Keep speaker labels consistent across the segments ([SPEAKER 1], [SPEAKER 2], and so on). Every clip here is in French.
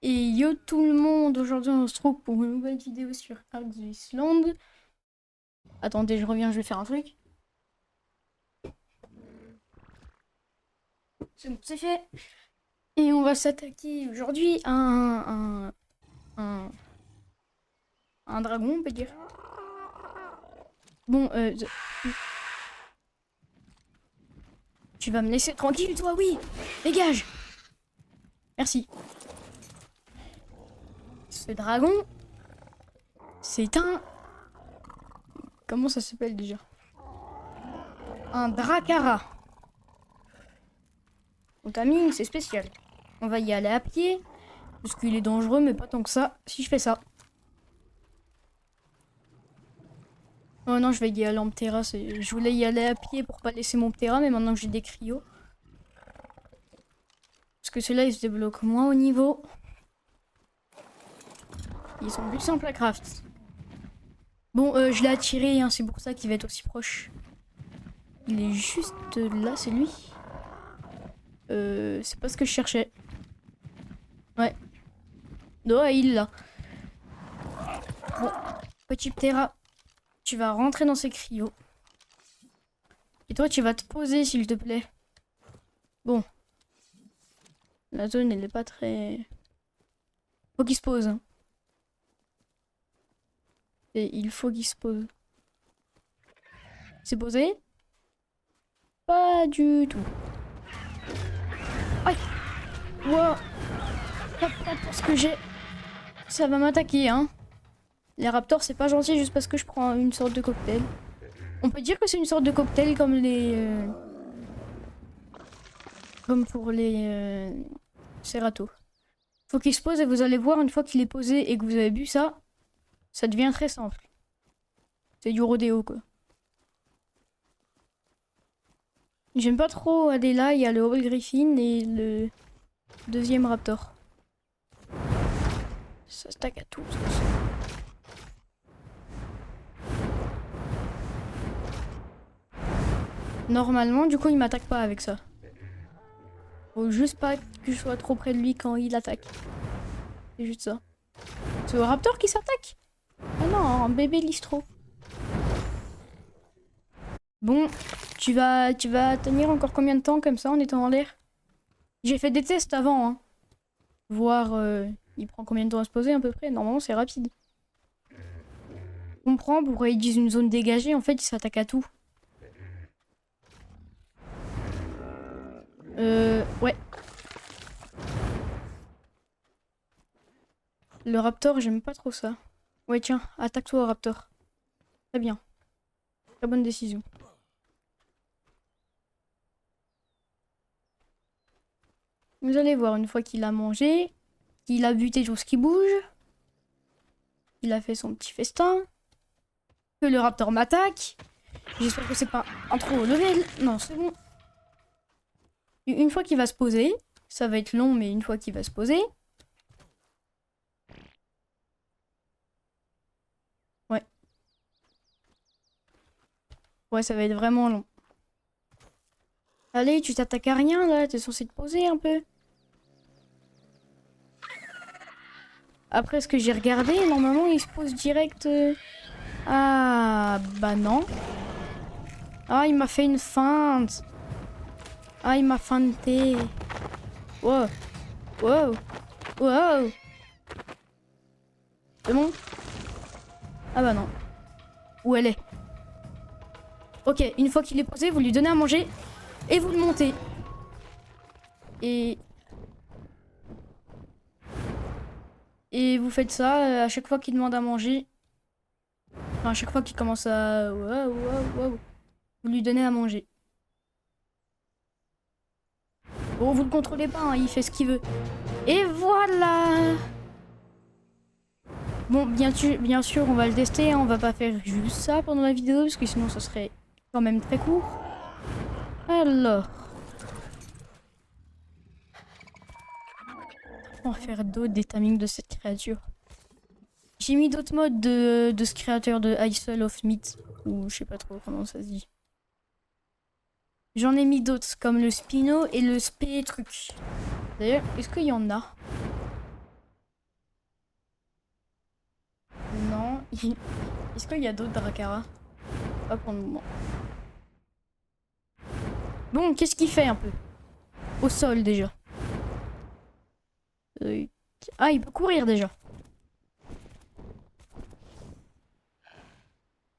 [SPEAKER 1] Et yo tout le monde, aujourd'hui on se trouve pour une nouvelle vidéo sur Ark the Island. Attendez, je reviens, je vais faire un truc. C'est bon, c'est fait. Et on va s'attaquer aujourd'hui à un, un dragon, on peut dire. Bon, tu vas me laisser tranquille, toi, oui. Dégage. Merci. Ce dragon, c'est un... Comment ça s'appelle déjà? Un Dracara. Au timing, c'est spécial. On va y aller à pied, parce qu'il est dangereux, mais pas tant que ça, si je fais ça. Oh non, je vais y aller en Ptera. Je voulais y aller à pied pour pas laisser mon Ptera, mais maintenant que j'ai des cryos. Parce que ceux-là, ils se débloquent moins au niveau. Ils sont plus simples à craft. Bon, je l'ai attiré, hein, c'est pour ça qu'il va être aussi proche. Il est juste là, c'est lui. C'est pas ce que je cherchais. Ouais. Oh, il là. Bon, petit Ptera, tu vas rentrer dans ces cryos. Et toi, tu vas te poser, s'il te plaît. Bon. La zone, elle est pas très... Faut qu'il se pose. Hein. Et il faut qu'il se pose. C'est posé? Pas du tout. Aïe! Wow! Pas parce que j'ai... Ça va m'attaquer, hein. Les raptors, c'est pas gentil juste parce que je prends une sorte de cocktail. On peut dire que c'est une sorte de cocktail comme les... Comme pour les... Cerato. Faut qu'il se pose et vous allez voir, une fois qu'il est posé et que vous avez bu ça, ça devient très simple. C'est du rodéo, quoi. J'aime pas trop aller là, il y a le Hall Griffin et le deuxième raptor. Ça stack à tout. Normalement, du coup, il m'attaque pas avec ça. Faut juste pas que je sois trop près de lui quand il attaque. C'est juste ça. C'est le raptor qui s'attaque? Ah non, un bébé listro. Bon, tu vas tenir encore combien de temps comme ça en étant en l'air? J'ai fait des tests avant, hein. Voir il prend combien de temps à se poser à peu près. Normalement, c'est rapide. On comprend pourquoi ils disent une zone dégagée. En fait, il s'attaque à tout. Ouais. Le raptor, j'aime pas trop ça. Ouais, tiens, attaque-toi au raptor. Très bien. Très bonne décision. Vous allez voir, une fois qu'il a mangé, qu'il a buté tout ce qui bouge, il a fait son petit festin, que le raptor m'attaque. J'espère que c'est pas un trop haut level. Non, c'est bon. Une fois qu'il va se poser, ça va être long, mais une fois qu'il va se poser... Ouais. Ouais, ça va être vraiment long. Allez, tu t'attaques à rien, là. T'es censé te poser un peu. Après ce que j'ai regardé, normalement, il se pose direct... Ah, bah non. Ah, il m'a fait une feinte. Ah, il m'a feinté. Wow. Wow. Wow. C'est bon? Ah bah non. Où elle est? Ok, une fois qu'il est posé, vous lui donnez à manger et vous le montez. Et... Et vous faites ça à chaque fois qu'il demande à manger. Enfin, à chaque fois qu'il commence à... Waouh, waouh, waouh. Vous lui donnez à manger. Bon, vous le contrôlez pas, hein, il fait ce qu'il veut. Et voilà! Bon, bien sûr, on va le tester. Hein, on va pas faire juste ça pendant la vidéo, parce que sinon, ça serait quand même très court. Alors... On va faire d'autres des timings de cette créature. J'ai mis d'autres modes de ce créateur de Isle of Meat. Ou je sais pas trop comment ça se dit. J'en ai mis d'autres, comme le Spino et le Spé truc. D'ailleurs, est-ce qu'il y en a? Est-ce qu'il y a d'autres Drakara? Pas pour le moment. Bon, qu'est-ce qu'il fait un peu? Au sol déjà. Ah, il peut courir déjà.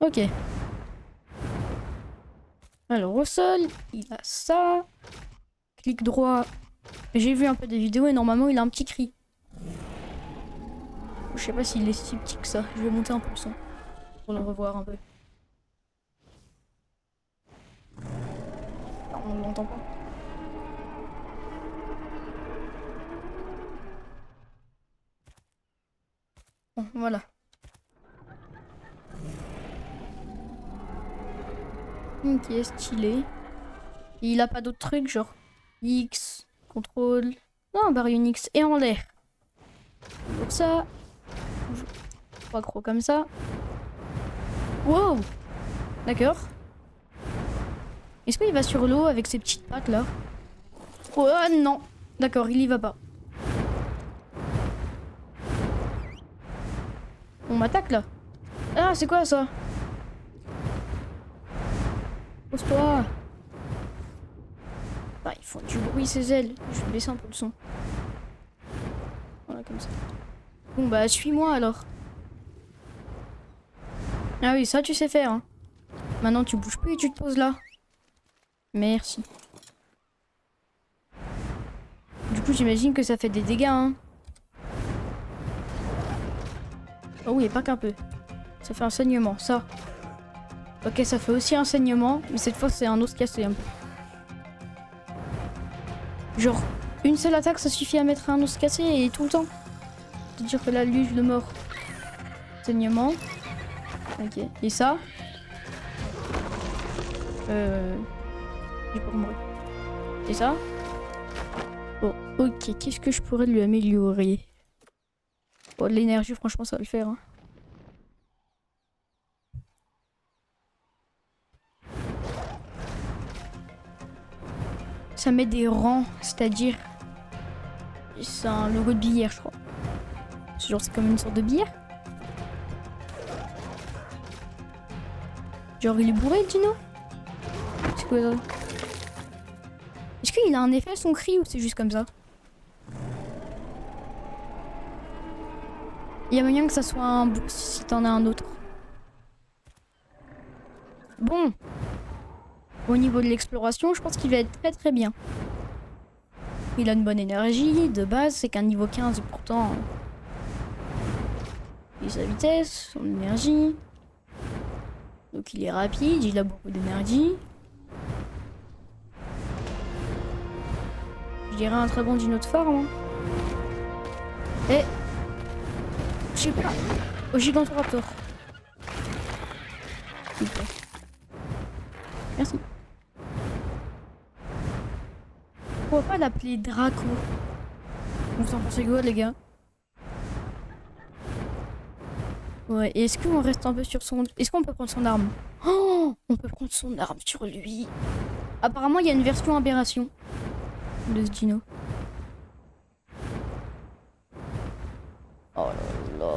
[SPEAKER 1] Ok. Alors au sol, il a ça. Clic droit. J'ai vu un peu des vidéos et normalement il a un petit cri. Je sais pas s'il est si petit que ça. Je vais monter un peu le son pour le revoir un peu. Non, on ne l'entend pas. Bon, voilà. Ok, stylé. Et il a pas d'autres trucs genre X, contrôle. Non, barre une X et en l'air. Donc ça. Pas gros comme ça. Wow! D'accord. Est-ce qu'il va sur l'eau avec ses petites pattes là? Oh non! D'accord, il y va pas. On m'attaque là? Ah, c'est quoi ça? Pose-toi! Ah, ils font du bruit ces ailes. Je vais baisser un peu le son. Voilà, comme ça. Bon bah, suis-moi alors. Ah oui, ça tu sais faire. Hein. Maintenant tu bouges plus et tu te poses là. Merci. Du coup, j'imagine que ça fait des dégâts. Hein. Oh oui, pas qu'un peu. Ça fait un saignement, ça. Ok, ça fait aussi un saignement, mais cette fois c'est un os cassé un peu. Genre, une seule attaque ça suffit à mettre un os cassé et tout le temps. C'est-à-dire que la luge de mort. Saignement. Ok, et ça j'ai pas compris. Et ça? Bon, ok, qu'est-ce que je pourrais lui améliorer? Bon, de l'énergie, franchement, ça va le faire. Hein. Ça met des rangs, c'est-à-dire... C'est un logo de billard, je crois. Genre, c'est comme une sorte de billard. Genre, il est bourré, le dino? C'est quoi ça? Est-ce qu'il a un effet à son cri ou c'est juste comme ça? Il y a moyen que ça soit un boost si t'en as un autre. Bon. Au niveau de l'exploration, je pense qu'il va être très très bien. Il a une bonne énergie, de base, c'est qu'un niveau 15 et pourtant... Il a sa vitesse, son énergie. Donc il est rapide, il a beaucoup d'énergie. Je dirais un très bon dino de forme. Hein. Et... Je sais pas. Au Gigantoraptor. Okay. Merci. Pourquoi pas l'appeler Draco? Vous en pensez quoi les gars? Ouais, et est-ce qu'on reste un peu sur son... Est-ce qu'on peut prendre son arme? Oh, on peut prendre son arme sur lui. Apparemment, il y a une version aberration de ce dino. Oh là là.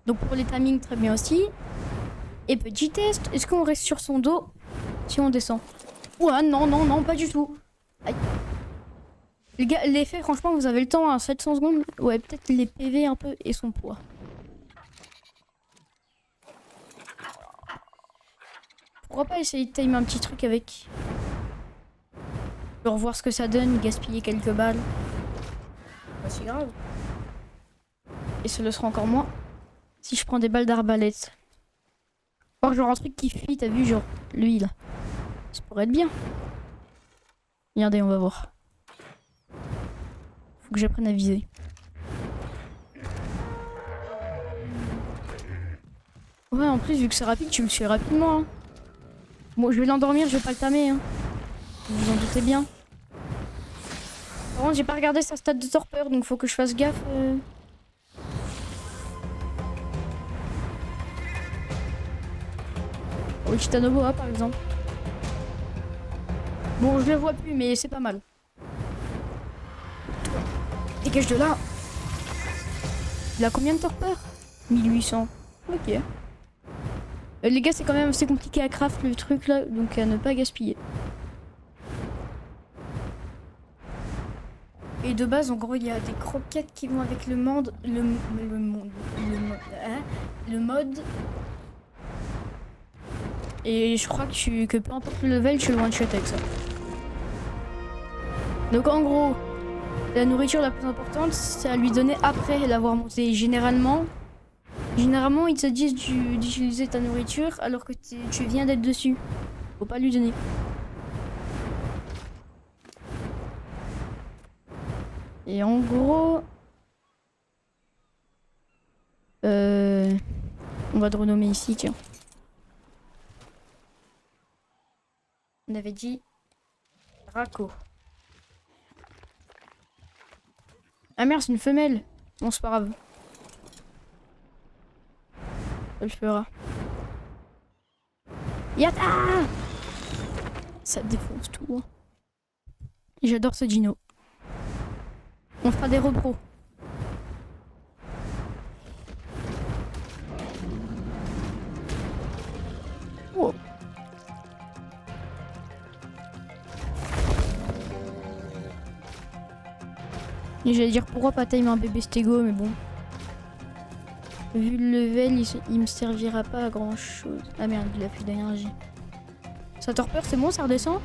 [SPEAKER 1] Donc pour les timings, très bien aussi. Et petit test, est-ce qu'on reste sur son dos si on descend? Ouais, non, non, non, pas du tout. Aïe. Les gars, l'effet, franchement, vous avez le temps, hein, 700 secondes. Ouais, peut-être les PV un peu et son poids. Pourquoi pas essayer de timer un petit truc avec? Pour voir ce que ça donne, gaspiller quelques balles. Pas si grave. Et ce le sera encore moins si je prends des balles d'arbalète. Or, genre un truc qui fuit, t'as vu, genre lui là. Ça pourrait être bien. Regardez, on va voir. Faut que j'apprenne à viser. Ouais, en plus, vu que c'est rapide, tu me suis rapidement. Hein. Bon, je vais l'endormir, je vais pas le tamer. Hein. Vous vous en doutez bien. Par contre, j'ai pas regardé sa stat de torpeur, donc faut que je fasse gaffe. Au Chitanoboa, par exemple. Bon, je le vois plus, mais c'est pas mal. Toi, dégage de là. Il a combien de torpeur? 1800. Ok. Les gars, c'est quand même assez compliqué à craft le truc là, donc à ne pas gaspiller. Et de base, en gros, il y a des croquettes qui vont avec le monde, le mode. Et je crois que peu importe le level, tu le one-shot avec ça. Donc en gros, la nourriture la plus importante, c'est à lui donner après l'avoir monté. Généralement, ils te disent d'utiliser ta nourriture alors que tu viens d'être dessus. Faut pas lui donner. Et en gros... on va te renommer ici, tiens. On avait dit... Draco. Ah merde, c'est une femelle. Bon, c'est pas grave. Ça le fera. Yata! Ça défonce tout. Hein. J'adore ce dino. On fera des repros. Wow. Et j'allais dire pourquoi pas time un bébé stégo, mais bon. Vu le level, il me servira pas à grand chose. Ah merde, il a plus d'énergie. Sa torpeur, c'est bon, ça redescend?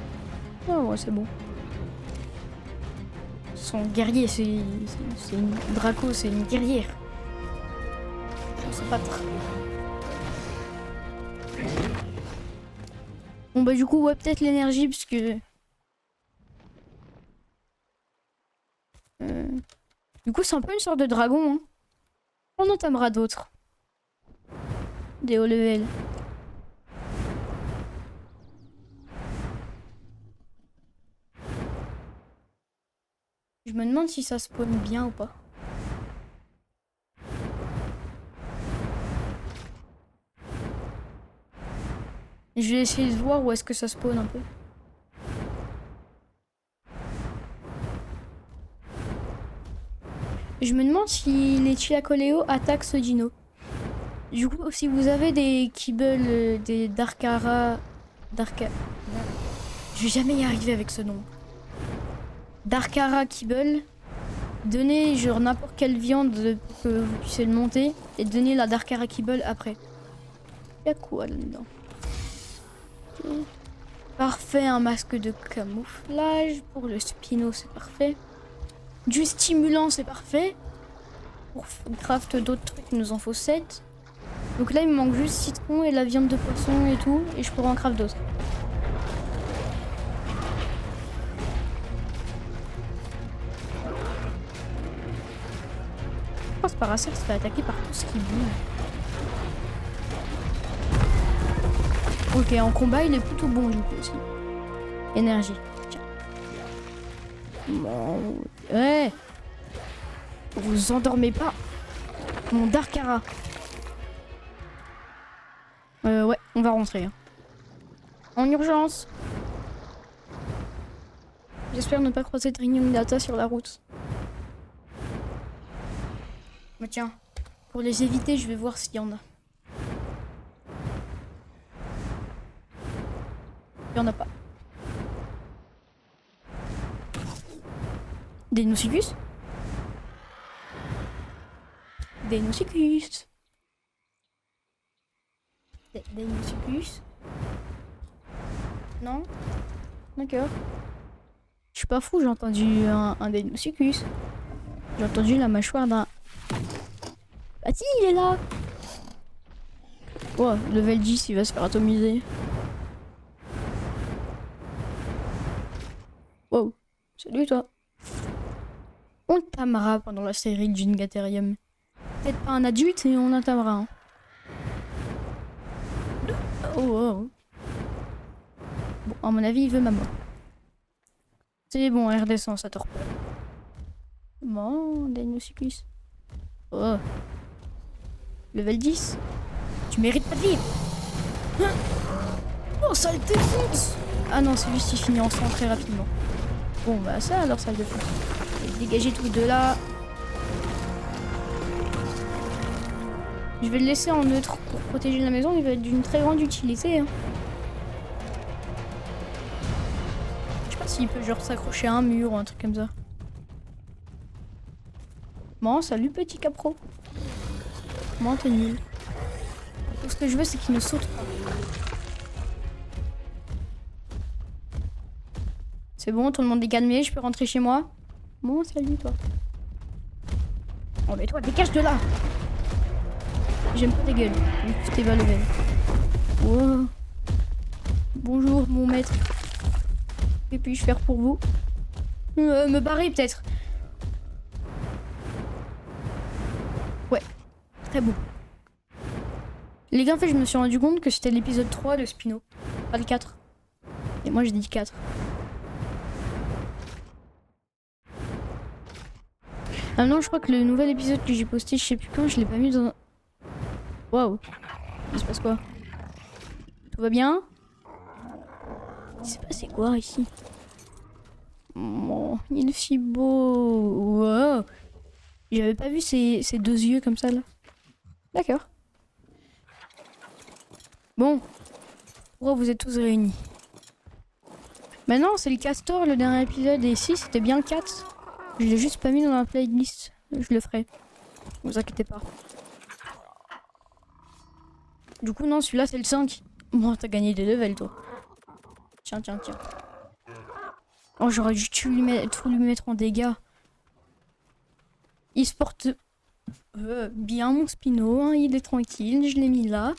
[SPEAKER 1] Ah ouais, c'est bon. Son guerrier, c'est une Draco, c'est une guerrière. On sait pas trop. Bon bah du coup, ouais, peut-être l'énergie, parce que... Du coup, c'est un peu une sorte de dragon, hein. On entamera d'autres. Des hauts level. Je me demande si ça spawn bien ou pas. Je vais essayer de voir où est-ce que ça spawn un peu. Je me demande si les Chilacoleo attaquent ce dino. Du coup, si vous avez des Kibble, des Darkara... Je vais jamais y arriver avec ce nom. Darkara Kibble. Donnez genre n'importe quelle viande pour que vous puissiez le monter. Et donnez la Darkara Kibble après. Y'a quoi là-dedans? Okay. Parfait, un masque de camouflage. Pour le Spino, c'est parfait. Du stimulant, c'est parfait. Pour craft d'autres trucs, il nous en faut 7. Donc là, il me manque juste citron et la viande de poisson et tout. Et je pourrais en craft d'autres. Oh, ce paracère se fait attaquer par tout ce qui bouge. Ok, en combat, il est plutôt bon du coup aussi. Énergie. Tiens. Bon, ouais. Vous endormez pas. Mon Darkara. Ouais, on va rentrer. Hein. En urgence. J'espère ne pas croiser Trinium Data sur la route. Mais tiens, pour les éviter, je vais voir s'il y en a. Il y en a pas. Des Nocicus? Des Nocicus. Des Nocicus. Non? D'accord. Je suis pas fou, j'ai entendu un des Nocicus. J'ai entendu la mâchoire d'un... Ah si, il est là! Oh, level 10, il va se faire atomiser. Wow, salut toi. On tamera pendant la série de Gingatherium. Peut-être pas un adulte, mais on en tamera un. Oh, oh. Bon, à mon avis, il veut ma mort. C'est bon, elle redescend, ça torpeur. Bon, Dinosuchus. Oh. Level 10. Tu mérites pas de vivre. Hein? Oh, ça le défonce. Ah non, c'est juste il finit en sang très rapidement. Bon, bah ça alors, ça le défonce. Dégagez tous les deux là. Je vais le laisser en neutre pour protéger la maison. Il va être d'une très grande utilité. Hein. Je sais pas s'il peut genre s'accrocher à un mur ou un truc comme ça. Bon, salut petit capro. Bon, t'es nul. Tout ce que je veux, c'est qu'il ne saute pas. C'est bon, tout le monde est calmé, je peux rentrer chez moi. Bon, salut toi. Oh mais toi, dégage de là. J'aime pas tes gueules, tu t'es pas level. Oh. Bonjour mon maître. Que puis-je faire pour vous? Me barrer peut-être. Ouais, très beau. Les gars, en fait, je me suis rendu compte que c'était l'épisode 3 de Spino, pas le 4. Et moi, j'ai dit 4. Ah non, je crois que le nouvel épisode que j'ai posté, je sais plus quand, je l'ai pas mis dans... Waouh. Il se passe quoi? Tout va bien? Il s'est passé quoi ici? Oh, il est si beau. Wow. J'avais pas vu ses deux yeux comme ça là. D'accord. Bon. Pourquoi vous êtes tous réunis? Maintenant, c'est le castor, le dernier épisode. Et si, c'était bien le 4. Je l'ai juste pas mis dans la playlist. Je le ferai. Ne vous inquiétez pas. Du coup, non, celui-là, c'est le 5. Bon, t'as gagné des levels, toi. Tiens, tiens, tiens. Oh, j'aurais dû tout lui mettre en dégâts. Il se porte bien, mon Spino. Hein, il est tranquille. Je l'ai mis là.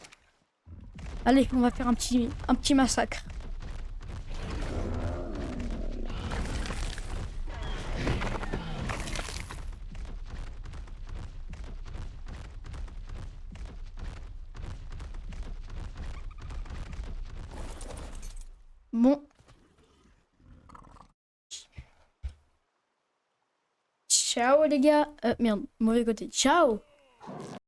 [SPEAKER 1] Allez, on va faire un petit massacre. Bon. Ciao les gars. Merde, mauvais côté. Ciao.